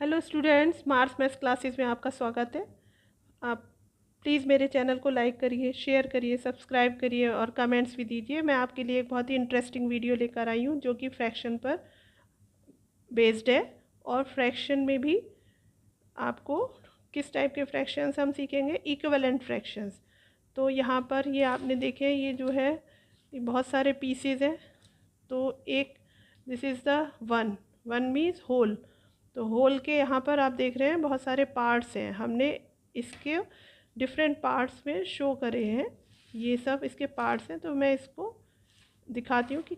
Hello students, Mars maths classes में आपका स्वागत है। आप प्लीज़ मेरे चैनल को लाइक करिए, शेयर करिए, सब्सक्राइब करिए और कमेंट्स भी दीजिए। मैं आपके लिए एक बहुत ही इंटरेस्टिंग वीडियो लेकर आई हूँ जो कि फ्रैक्शन पर बेस्ड है। और फ्रैक्शन में भी आपको किस टाइप के फ्रैक्शंस हम सीखेंगे, इक्विवेलेंट फ्रैक्शंस। तो यहाँ पर ये आपने देखे, ये जो है ये बहुत सारे पीसेज हैं। तो एक this is the one one means whole. तो होल के यहाँ पर आप देख रहे हैं बहुत सारे पार्ट्स हैं। हमने इसके डिफरेंट पार्ट्स में शो करे हैं, ये सब इसके पार्ट्स हैं। तो मैं इसको दिखाती हूँ कि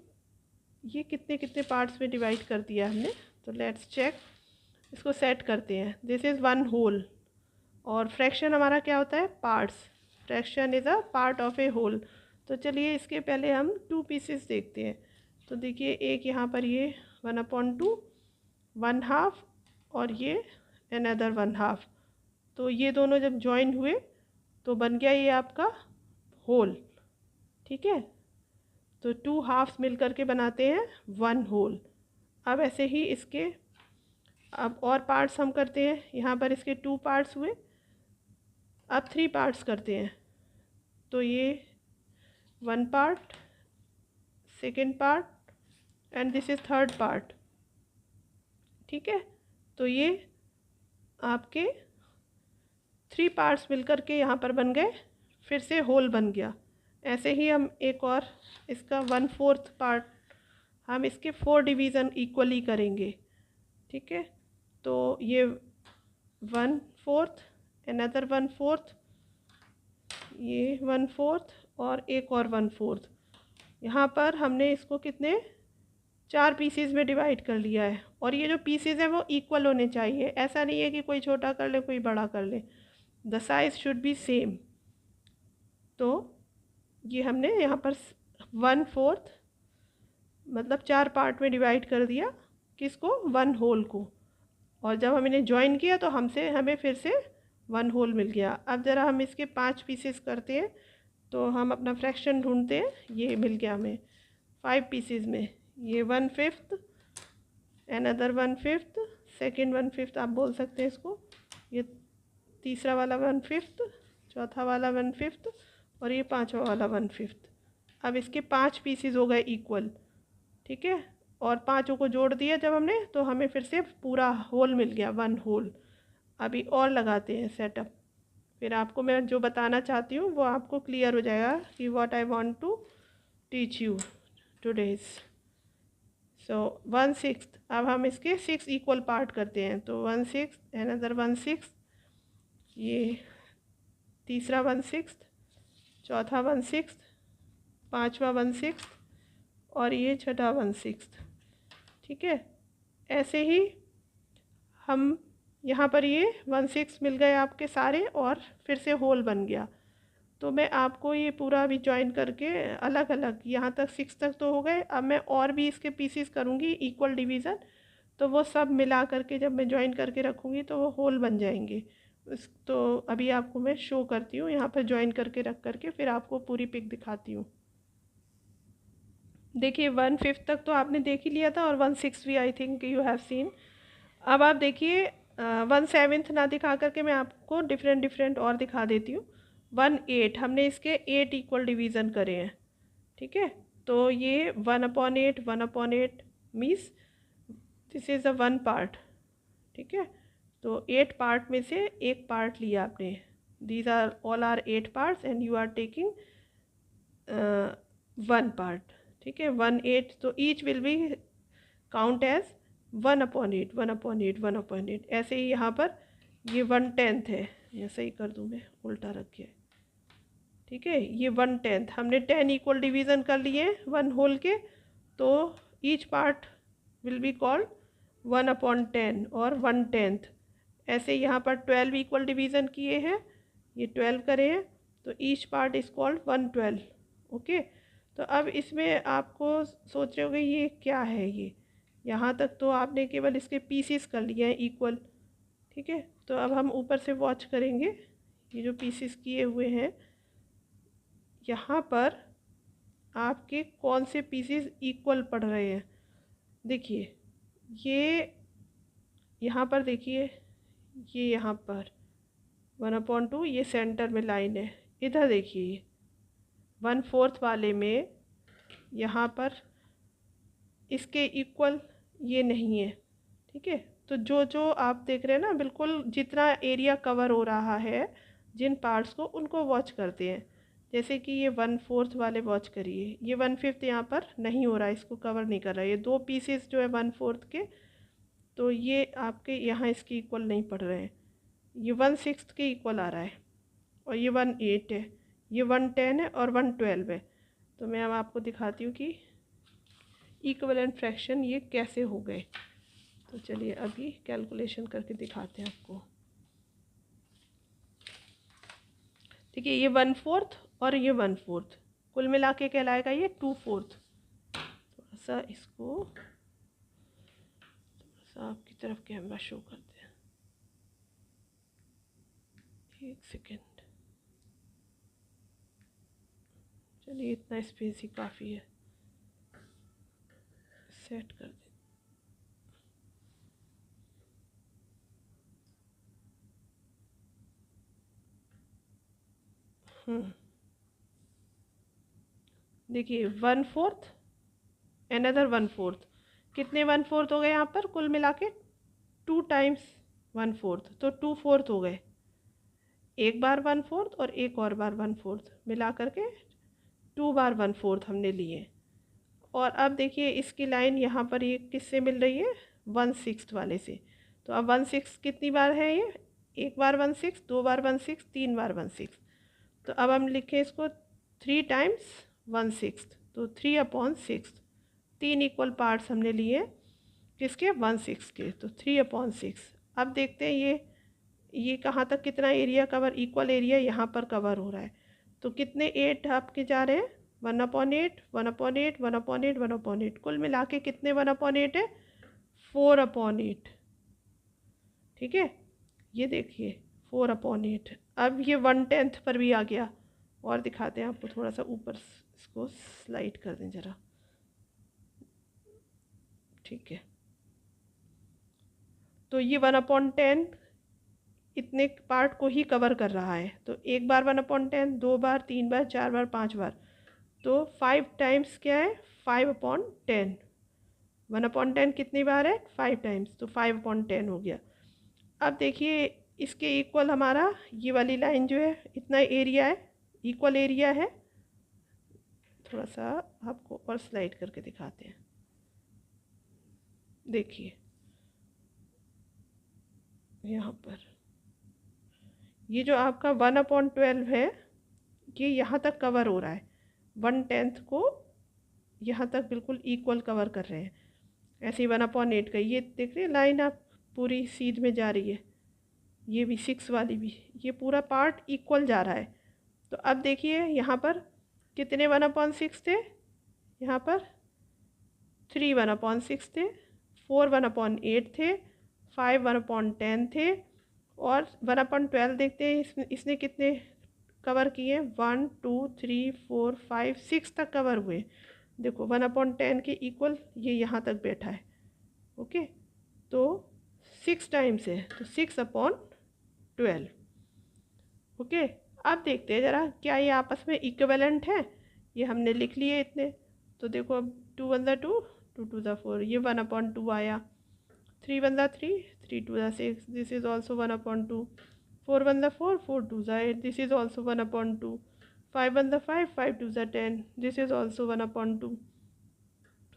ये कितने कितने पार्ट्स में डिवाइड कर दिया हमने। तो लेट्स चेक, इसको सेट करते हैं। दिस इज़ वन होल और फ्रैक्शन हमारा क्या होता है, parts. Fraction is a part of a whole. तो चलिए इसके पहले हम टू पीसेस देखते हैं। तो देखिए, एक यहाँ पर ये 1/2 वन हाफ और ये अनदर वन हाफ। तो ये दोनों जब ज्वाइन हुए तो बन गया ये आपका होल। ठीक है, तो टू हाफ्स मिल करके बनाते हैं वन होल। अब ऐसे ही इसके अब और पार्ट्स हम करते हैं। यहाँ पर इसके टू पार्ट्स हुए, अब थ्री पार्ट्स करते हैं। तो ये one part, second part and this is third part. ठीक है, तो ये आपके थ्री पार्ट्स मिलकर के यहाँ पर बन गए, फिर से होल बन गया। ऐसे ही हम एक और इसका 1/4 पार्ट, हम इसके 4 डिवीज़न इक्वली करेंगे। ठीक है, तो ये 1/4, अनदर 1/4, ये 1/4 और एक और 1/4। यहाँ पर हमने इसको कितने 4 पीसीज में डिवाइड कर लिया है। और ये जो पीसीज हैं वो इक्वल होने चाहिए। ऐसा नहीं है कि कोई छोटा कर ले कोई बड़ा कर ले, the size should be same. तो ये हमने यहाँ पर 1/4 मतलब 4 पार्ट में डिवाइड कर दिया, किसको, वन होल को। और जब हम इन्हें ज्वाइन किया तो हमें फिर से वन होल मिल गया। अब ज़रा हम इसके 5 पीसेस करते हैं। तो हम अपना फ्रैक्शन ढूंढते हैं। ये मिल गया हमें 5 पीसेस में। ये 1/5, अनदर 1/5, सेकेंड 1/5 आप बोल सकते हैं इसको। ये तीसरा वाला 1/5, चौथा वाला 1/5 और ये पांचवा वाला 1/5। अब इसके 5 पीसेस हो गए इक्वल। ठीक है, और पांचों को जोड़ दिया जब हमने तो हमें फिर से पूरा होल मिल गया, वन होल। अभी और लगाते हैं सेटअप, फिर आपको मैं जो बताना चाहती हूँ वो आपको क्लियर हो जाएगा कि what I want to teach you today's. So 1/6, अब हम इसके 6 इक्वल पार्ट करते हैं। तो 1/6, अनदर 1/6, ये तीसरा 1/6, चौथा 1/6, पांचवा 1/6 और ये छठा 1/6। ठीक है, ऐसे ही हम यहाँ पर ये 1/6 मिल गए आपके सारे और फिर से होल बन गया। तो मैं आपको ये पूरा भी ज्वाइन करके अलग अलग, यहाँ तक 6 तक तो हो गए। अब मैं और भी इसके पीसीस करूँगी इक्वल डिवीज़न, तो वो सब मिला करके जब मैं ज्वाइन करके रखूँगी तो वो होल बन जाएंगे। तो अभी आपको मैं शो करती हूँ यहाँ पर ज्वाइन करके रख करके, फिर आपको पूरी पिक दिखाती हूँ। देखिए 1/5 तक तो आपने देख ही लिया था और 1/6 भी I think you have seen. अब आप देखिए 1/7 ना दिखा करके मैं आपको डिफरेंट डिफरेंट और दिखा देती हूँ। 1/8 हमने इसके 8 इक्वल डिवीज़न करे हैं। ठीक है, तो ये 1/8, 1/8 means this is a one part. ठीक है, तो 8 पार्ट में से एक पार्ट लिया आपने। These are all are 8 parts and you are taking one part. ठीक है, 1/8, तो each will be count as 1/8, 1/8, 1/8। ऐसे ही यहाँ पर ये 1/10 है, ऐसे ही कर दूँ मैं, उल्टा रख के। ठीक है, ये 1/10 हमने 10 इक्वल डिवीज़न कर लिए वन होल के, तो each part will be called 1/10 और 1/10। ऐसे यहाँ पर 12 इक्वल डिवीज़न किए हैं, ये 12 करे हैं, तो each part is called 1/12। Okay, तो अब इसमें आपको सोच रहे होगे ये क्या है। ये यहाँ तक तो आपने केवल इसके पीसीस कर लिए हैं इक्वल। ठीक है, तो अब हम ऊपर से वॉच करेंगे ये जो पीसीस किए हुए हैं, यहाँ पर आपके कौन से पीसीस इक्वल पड़ रहे हैं। देखिए ये यहाँ पर देखिए, ये यहाँ पर 1/2 ये सेंटर में लाइन है। इधर देखिए 1/4 वाले में यहाँ पर इसके इक्वल ये नहीं है, ठीक है। तो जो जो आप देख रहे हैं ना, बिल्कुल जितना एरिया कवर हो रहा है जिन पार्ट्स को, उनको वॉच करते हैं। जैसे कि ये 1/4 वाले वॉच करिए, ये 1/5 यहाँ पर नहीं हो रहा है, इसको कवर नहीं कर रहा है। ये 2 पीसेस जो है 1/4 के, तो ये आपके यहाँ इसके इक्वल नहीं पड़ रहे हैं। ये 1/6 के इक्वल आ रहा है, और ये 1/8 है, ये 1/10 है, और 1/12 है। तो मैं अब आपको दिखाती हूँ कि इक्विवेलेंट फ्रैक्शन ये कैसे हो गए। तो चलिए अभी कैलकुलेशन करके दिखाते हैं आपको। देखिए ये 1/4 और ये 1/4 कुल मिला के कहलाएगा ये 2/4। थोड़ा सा इसको, थोड़ा सा आपकी तरफ कैमरा शो करते हैं, एक सेकेंड। चलिए इतना स्पेस ही काफ़ी है, सेट कर दें। देखिए 1/4 अनदर 1/4, कितने 1/4 हो गए यहाँ पर कुल मिला के? 2 टाइम्स 1/4, तो 2/4 हो गए। एक बार 1/4 और एक और बार 1/4 मिला करके 2 बार 1/4 हमने लिए। और अब देखिए इसकी लाइन यहाँ पर ये किससे मिल रही है? 1/6 वाले से। तो अब 1/6 कितनी बार है ये? एक बार 1/6, दो बार 1/6, तीन बार 1/6। तो अब हम लिखें इसको 3 टाइम्स 1/6, तो 3/6। 3 इक्वल पार्ट्स हमने लिए किसके? 1/6 के, तो 3/6। अब देखते हैं ये कहाँ तक कितना एरिया कवर, इक्वल एरिया यहाँ पर कवर हो रहा है। तो कितने 8 आपके जा रहे हैं? 1/8, 1/8, 1/8, 1/8, कुल मिला के कितने 1/8 है? 4/8, ठीक है। ये देखिए 4/8। अब ये 1/10 पर भी आ गया। और दिखाते हैं आपको, थोड़ा सा ऊपर इसको स्लाइड कर दें ज़रा, ठीक है। तो ये 1/10 इतने पार्ट को ही कवर कर रहा है। तो एक बार 1/10, दो बार, तीन बार, चार बार, 5 बार, तो 5 टाइम्स क्या है? 5/10। 1/10 कितनी बार है? 5 टाइम्स, तो 5/10 हो गया। अब देखिए इसके इक्वल हमारा ये वाली लाइन जो है, इतना एरिया है, इक्वल एरिया है। थोड़ा सा आपको और स्लाइड करके दिखाते हैं। देखिए यहाँ पर ये जो आपका 1/12 है, ये यहाँ तक कवर हो रहा है। 1/10 को यहाँ तक बिल्कुल इक्वल कवर कर रहे हैं। ऐसे ही 1/8 का ये देख रहे हैं लाइन, आप पूरी सीध में जा रही है। ये भी 6 वाली भी, ये पूरा पार्ट इक्वल जा रहा है। तो अब देखिए यहाँ पर कितने 1/6 थे? यहाँ पर 3 1/6 थे, 4 1/8 थे, 5 1/10 थे, और 1/12 देखते हैं इसने कितने कवर किए? 1 2 3 4 5 6 तक कवर हुए। देखो 1/10 के इक्वल ये यहाँ तक बैठा है, ओके। तो 6 टाइम्स है, तो 6/12, ओके। अब देखते हैं ज़रा क्या ये आपस में इक्विवेलेंट है। ये हमने लिख लिए इतने, तो देखो अब 2 1 2, 2 2 4, ये 1/2 आया। 3 1 3, 3 2 6, this is also 1/2। 4 1 4, 4 2 8, this is also 1/2। 5 1 5, 5 2 10, this is also 1/2।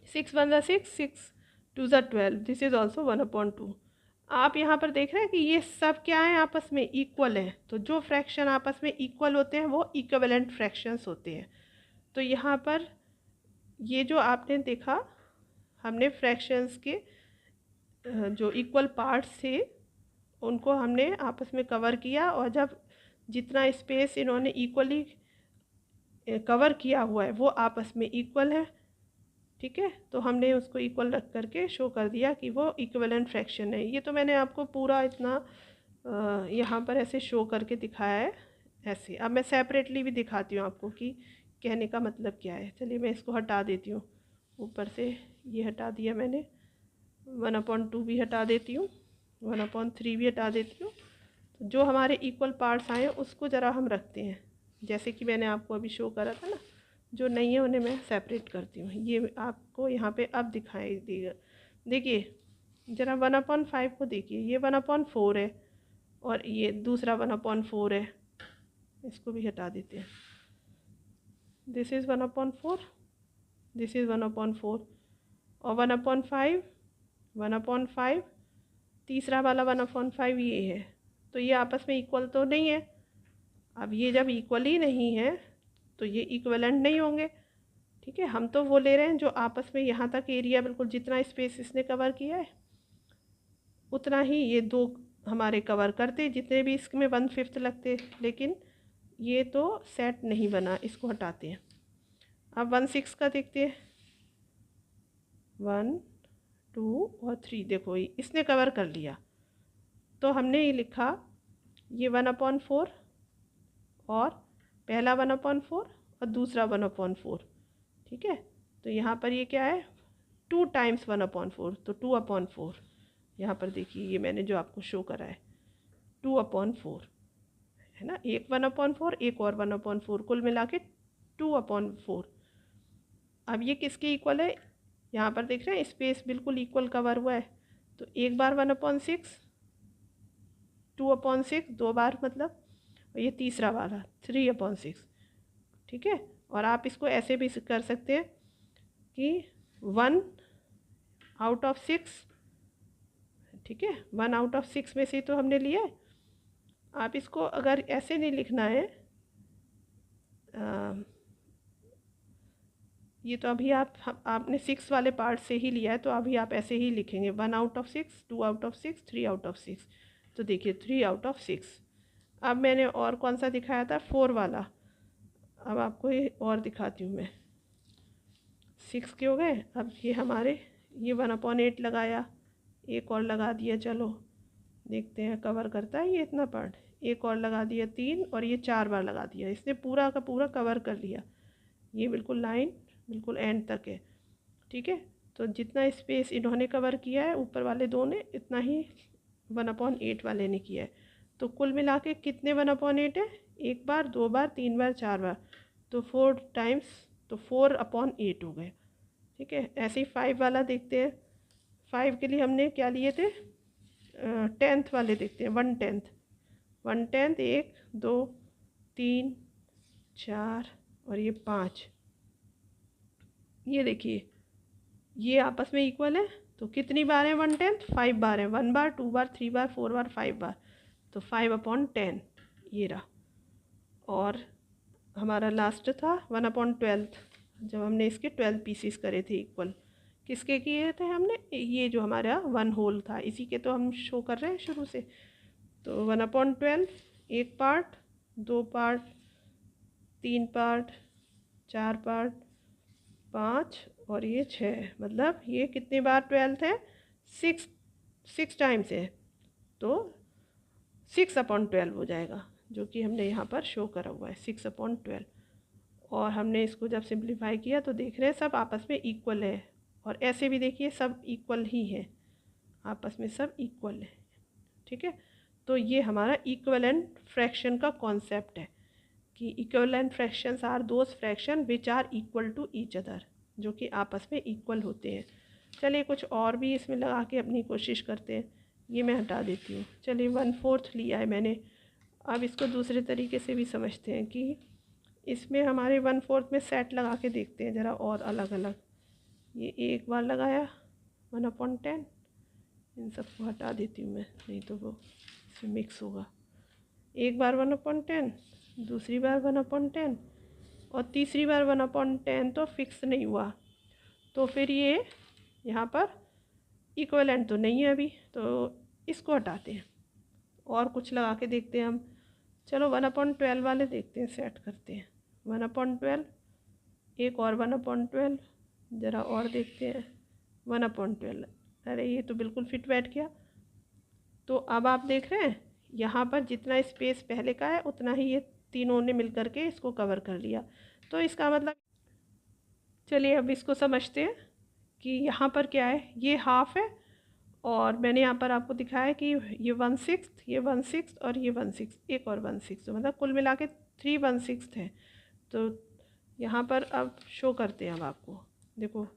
6 1 6, 6 2 12, this is also 1/2। आप यहाँ पर देख रहे हैं कि ये सब क्या है? आपस में इक्वल है। तो जो फ्रैक्शन आपस में इक्वल होते हैं वो इक्विवेलेंट फ्रैक्शंस होते हैं। तो यहाँ पर ये जो आपने देखा, हमने फ्रैक्शंस के जो इक्वल पार्ट्स थे उनको हमने आपस में कवर किया, और जब जितना स्पेस इन्होंने इक्वली कवर किया हुआ है वो आपस में इक्वल है, ठीक है। तो हमने उसको इक्वल रख करके शो कर दिया कि वो इक्विवेलेंट फ्रैक्शन है। ये तो मैंने आपको पूरा इतना यहाँ पर ऐसे शो करके दिखाया है ऐसे। अब मैं सेपरेटली भी दिखाती हूँ आपको कि कहने का मतलब क्या है। चलिए मैं इसको हटा देती हूँ, ऊपर से ये हटा दिया मैंने, 1/2 भी हटा देती हूँ। 1/3 भी हटा देती हूँ। तो जो हमारे इक्वल पार्ट्स आए हैं उसको ज़रा हम रखते हैं, जैसे कि मैंने आपको अभी शो करा था ना। जो नहीं है उन्हें मैं सेपरेट करती हूँ। ये आपको यहाँ पे अब दिखाई देगा। देखिए ज़रा 1/5 को देखिए, ये 1/4 है और ये दूसरा 1/4 है। इसको भी हटा देते हैं। दिस इज़ 1/4, दिस इज़ 1/4 और 1/5, 1/5, तीसरा वाला 1/5 ये है। तो ये आपस में इक्वल तो नहीं है। अब ये जब इक्वल ही नहीं है तो ये इक्वलेंट नहीं होंगे। ठीक है, हम तो वो ले रहे हैं जो आपस में यहाँ तक एरिया, बिल्कुल जितना स्पेस इसने कवर किया है उतना ही ये दो हमारे कवर करते, जितने भी इसमें 1/5 लगते। लेकिन ये तो सेट नहीं बना, इसको हटाते हैं। अब 1/6 का देखते हैं। 1, 2 और 3, देखो इसने कवर कर लिया। तो हमने ये लिखा ये 1/4 और पहला 1/4 और दूसरा 1/4। ठीक है, तो यहाँ पर ये क्या है 2 टाइम्स 1/4, तो 2/4। यहाँ पर देखिए ये मैंने जो आपको शो करा है 2/4 है ना, एक 1/4 एक और 1/4, कुल मिला के 2/4। अब ये किसके इक्वल है, यहाँ पर देख रहे हैं स्पेस बिल्कुल इक्वल कवर हुआ है। तो एक बार 1/6, 2/6 दो बार मतलब, और ये तीसरा वाला 3/6। ठीक है, और आप इसको ऐसे भी कर सकते हैं कि 1/6, ठीक है 1/6 में से तो हमने लिया है। आप इसको अगर ऐसे नहीं लिखना है, ये तो अभी आपने 6 वाले पार्ट से ही लिया है, तो अभी आप ऐसे ही लिखेंगे 1/6, 2/6, 3/6। तो देखिए 3/6। अब मैंने और कौन सा दिखाया था 4 वाला, अब आपको ये और दिखाती हूँ मैं। 6 के हो गए। अब ये हमारे ये 1/8 लगाया, एक और लगा दिया, चलो देखते हैं कवर करता है ये इतना पार्ट। एक और लगा दिया 3, और ये 4 बार लगा दिया, इसने पूरा का पूरा कवर कर लिया। ये बिल्कुल लाइन बिल्कुल एंड तक है। ठीक है, तो जितना स्पेस इन्होंने कवर किया है ऊपर वाले दो ने, इतना ही 1/8 वाले ने किया है। तो कुल मिला के कितने 1/8 है, एक बार, दो बार, तीन बार, चार बार, तो 4 टाइम्स, तो 4/8 हो गए। ठीक है, ऐसे ही 5 वाला देखते हैं। 5 के लिए हमने क्या लिए थे, 10th वाले देखते हैं। 1/10, 1, 2, 3, 4 और ये 5। ये देखिए ये आपस में इक्वल है। तो कितनी बार है 1/10, 5 बार है। 1 बार, 2 बार, 3 बार, 4 बार, 5 बार, तो 5/10 ये रहा। और हमारा लास्ट था 1/12, जब हमने इसके 12 पीसीस करे थे इक्वल। किसके किए थे हमने, ये जो हमारा 1 होल था इसी के तो हम शो कर रहे हैं शुरू से। तो 1/12, एक पार्ट, दो पार्ट, तीन पार्ट, चार पार्ट, 5 और ये 6, मतलब ये कितनी बार 12 है, 6 टाइम्स है। तो 6/12 हो जाएगा, जो कि हमने यहाँ पर शो करा हुआ है 6/12। और हमने इसको जब सिंप्लीफाई किया तो देख रहे हैं सब आपस में इक्वल है। और ऐसे भी देखिए सब इक्वल ही है, आपस में सब इक्वल है। ठीक है, तो ये हमारा इक्वलेंट फ्रैक्शन का कॉन्सेप्ट है कि equivalent fractions are those fraction which are equal to each other, जो कि आपस में इक्वल होते हैं। चलिए कुछ और भी इसमें लगा के अपनी कोशिश करते हैं। ये मैं हटा देती हूँ। चलिए 1/4 लिया है मैंने। अब इसको दूसरे तरीके से भी समझते हैं कि इसमें हमारे 1/4 में सेट लगा के देखते हैं ज़रा और अलग अलग। ये एक बार लगाया 1/10, इन सबको हटा देती हूँ मैं, नहीं तो वो इसमें मिक्स होगा। एक बार 1/10, दूसरी बार 1/10 और तीसरी बार 1/10 तो फिक्स नहीं हुआ। तो फिर ये यहाँ पर इक्वलेंट तो नहीं है अभी, तो इसको हटाते हैं और कुछ लगा के देखते हैं हम। चलो 1/12 वाले देखते हैं, सेट करते हैं 1/12, एक और 1/12, ज़रा और देखते हैं 1/12। अरे ये तो बिल्कुल फिट बैठ गया। तो अब आप देख रहे हैं यहाँ पर जितना स्पेस पहले का है उतना ही ये तीनों ने मिल कर के इसको कवर कर लिया। तो इसका मतलब, चलिए अब इसको समझते हैं कि यहाँ पर क्या है, ये हाफ है और मैंने यहाँ पर आपको दिखाया कि ये 1/6, ये 1/6 और ये 1/6, एक और 1/6, तो मतलब कुल मिला के 3 1/6 हैं। तो यहाँ पर अब शो करते हैं। अब आपको देखो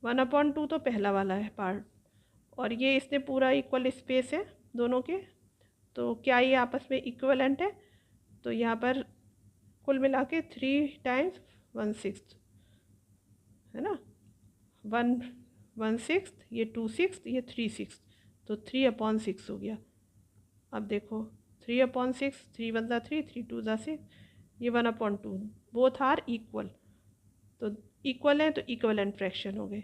1/2 तो पहला वाला है पार्ट, और ये इसने पूरा इक्वल स्पेस है दोनों के, तो क्या ये आपस में इक्वलेंट है? तो यहाँ पर कुल मिला के 3 टाइम्स 1/6 है ना, 1/6, ये 2/6, ये 3/6, तो 3/6 हो गया। अब देखो 3/6, 3 1 ज़ा 3, 3 2 ज़ा 6, ये 1/2, बोथ आर इक्वल, तो इक्वल है तो इक्वलेंट फ्रैक्शन हो गए।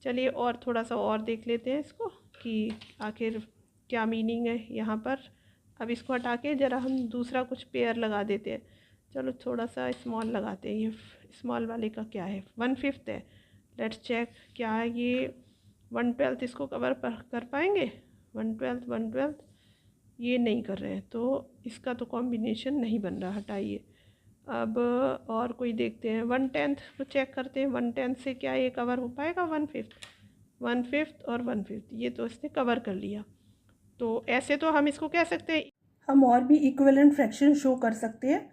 चलिए और थोड़ा सा और देख लेते हैं इसको कि आखिर क्या मीनिंग है यहाँ पर। अब इसको हटा के ज़रा हम दूसरा कुछ पेयर लगा देते हैं। चलो थोड़ा सा स्मॉल लगाते हैं। ये स्मॉल वाले का क्या है? 1/5 है। लेट्स चेक क्या है ये 1/12 इसको कवर कर पाएंगे? 1/12 1/12 ये नहीं कर रहे हैं, तो इसका तो कॉम्बिनेशन नहीं बन रहा, हटाइए। अब और कोई देखते हैं, 1/10 को चेक करते हैं। 1/10 से क्या ये कवर हो पाएगा? 1/5 और 1/5 ये तो इसने कवर कर लिया। तो ऐसे तो हम इसको कह सकते हैं, हम और भी इक्विवेलेंट फ्रैक्शन शो कर सकते हैं।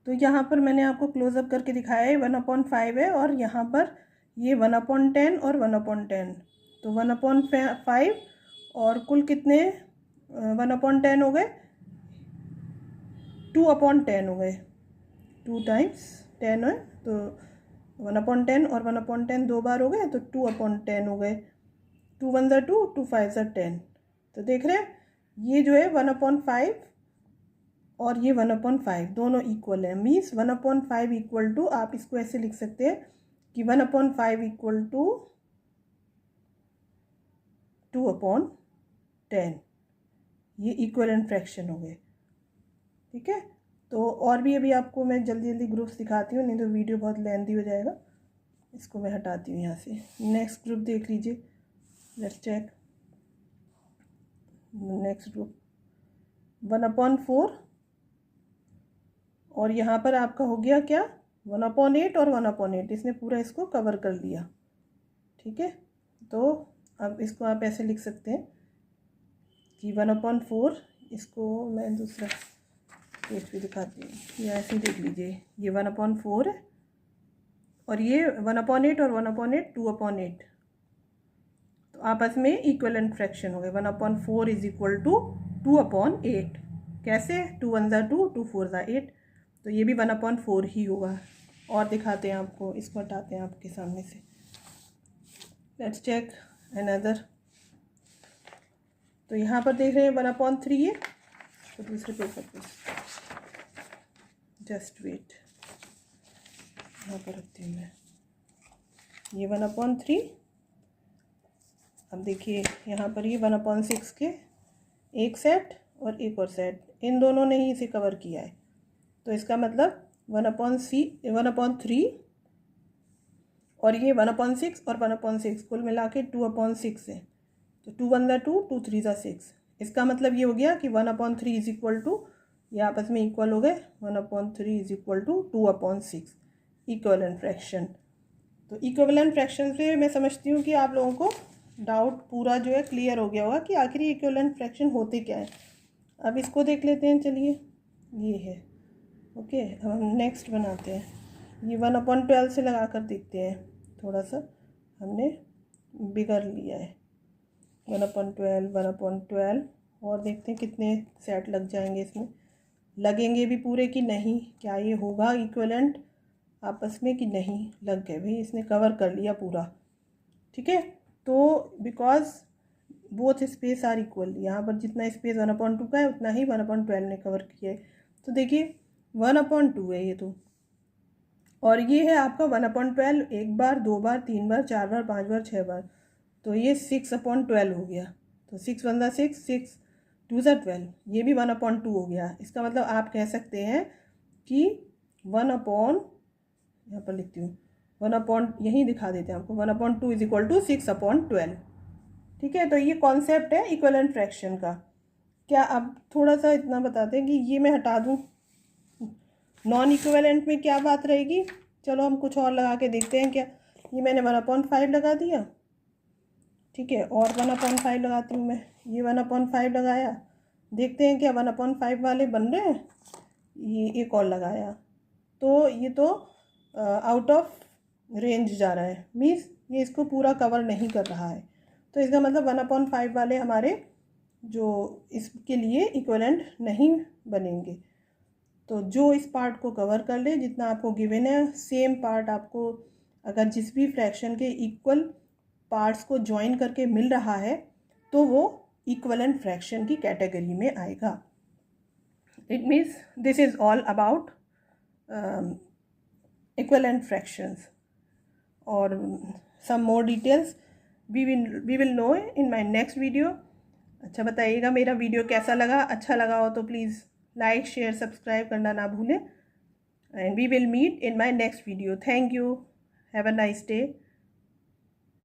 तो यहाँ पर मैंने आपको क्लोजअप करके दिखाया है 1/5 है, और यहाँ पर ये 1/10 और 1/10, तो 1/5 और कुल कितने 1/10 हो गए? 2/10 हो गए, 2 टाइम्स 10 है, तो 1/10 और 1/10 दो बार हो गए, तो 2/10 हो गए। 2 1 ज़ा 2, 2 5 ज़ा 10, तो देख रहे हैं ये जो है 1/5 और ये 1/5 दोनों इक्वल है। मीन्स 1/5 इक्वल टू, आप इसको ऐसे लिख सकते हैं कि 1/5 इक्वल टू 2/10, ये इक्वलेंट फ्रैक्शन हो गए। ठीक है, तो और भी अभी आपको मैं जल्दी जल्दी ग्रुप्स दिखाती हूँ, नहीं तो वीडियो बहुत लेंथी हो जाएगा। इसको मैं हटाती हूँ यहाँ से। नेक्स्ट ग्रुप देख लीजिए, लेट्स चेक नेक्स्ट ग्रुप 1/4, और यहाँ पर आपका हो गया क्या 1/8 और 1/8, इसने पूरा इसको कवर कर लिया। ठीक है, तो अब इसको आप ऐसे लिख सकते हैं कि 1/4, इसको मैं दूसरा पेज पे दिखाती हूँ, या ऐसे ही देख लीजिए, ये 1/4 है और ये 1/8 और 1/8 2/8, तो आपस में इक्वलेंट फ्रैक्शन हो गए। 1/4 इज इक्वल टू 2/8। कैसे? 2 1 ज़ा 2, 2 4 ज़ा 8, तो ये भी 1/4 ही होगा। और दिखाते हैं आपको, इसको हटाते हैं आपके सामने से। Let's check another. तो यहाँ पर देख रहे हैं 1/3 है, तो दूसरे पेपर पे जस्ट वेट, यहाँ पर रखती हूँ मैं ये 1/3। अब देखिए यहाँ पर ये 1/6 के एक सेट और एक और सेट, इन दोनों ने ही इसे कवर किया है, तो इसका मतलब 1/3 और ये 1/6 और 1/6 कुल मिला के 2/6 है, तो 2 1 ज़ा 2, 2 3 ज़ा 6, इसका मतलब ये हो गया कि 1/3 इज इक्वल टू, ये आपस में इक्वल हो गए, 1/3 is equal to 2/6 equivalent fraction. तो इक्वलेंट फ्रैक्शन से मैं समझती हूँ कि आप लोगों को डाउट पूरा जो है क्लियर हो गया होगा कि आखिर इक्वलेंट फ्रैक्शन होते क्या है। अब इसको देख लेते हैं, चलिए ये है। ओके, अब हम नेक्स्ट बनाते हैं। ये 1/12 से लगा कर देखते हैं, थोड़ा सा हमने बिगड़ लिया है। 1/12 1/12 और देखते हैं कितने सेट लग जाएंगे इसमें, लगेंगे भी पूरे कि नहीं, क्या ये होगा इक्वलेंट आपस में कि नहीं। लग गए भाई, इसने कवर कर लिया पूरा। ठीक है, तो because both space are equal, यहाँ पर जितना स्पेस 1/2 का है उतना ही 1/12 ने कवर किया है। तो देखिए 1/2 है ये तो, और ये है आपका 1/12, एक बार, दो बार, तीन बार, चार बार, पाँच बार, छः बार, तो ये 6/12 हो गया। तो 6 1 ज़ा 6, 6 2 ज़ा 12, ये भी 1/2 हो गया। इसका मतलब आप कह सकते हैं कि 1/, यहाँ पर लिखती हूँ 1/, यहीं दिखा देते हैं आपको, 1/2 इज इक्वल टू 6/12। ठीक है, तो ये कॉन्सेप्ट है इक्वलेंट फ्रैक्शन का। क्या अब थोड़ा सा इतना बताते हैं कि ये मैं हटा दूँ, नॉन इक्विवेलेंट में क्या बात रहेगी। चलो हम कुछ और लगा के देखते हैं। क्या ये मैंने 1/5 लगा दिया, ठीक है, और 1/5 लगाती हूँ मैं। ये 1/5 लगाया, देखते हैं क्या 1/5 वाले बन रहे हैं। ये एक और लगाया, तो ये तो आउट ऑफ रेंज जा रहा है, मीन्स ये इसको पूरा कवर नहीं कर रहा है। तो इसका मतलब 1/5 वाले हमारे जो इसके लिए इक्वलेंट नहीं बनेंगे। तो जो इस पार्ट को कवर कर ले, जितना आपको गिवन है, सेम पार्ट आपको अगर जिस भी फ्रैक्शन के इक्वल पार्ट्स को ज्वाइन करके मिल रहा है तो वो इक्वलेंट फ्रैक्शन की कैटेगरी में आएगा। It means this is all about equivalent fractions, और some more details we will know in my next video. अच्छा बताइएगा मेरा वीडियो कैसा लगा। अच्छा लगा हो तो प्लीज़ लाइक शेयर सब्सक्राइब करना ना भूलें, and we will meet in my next video. Thank you, have a nice day.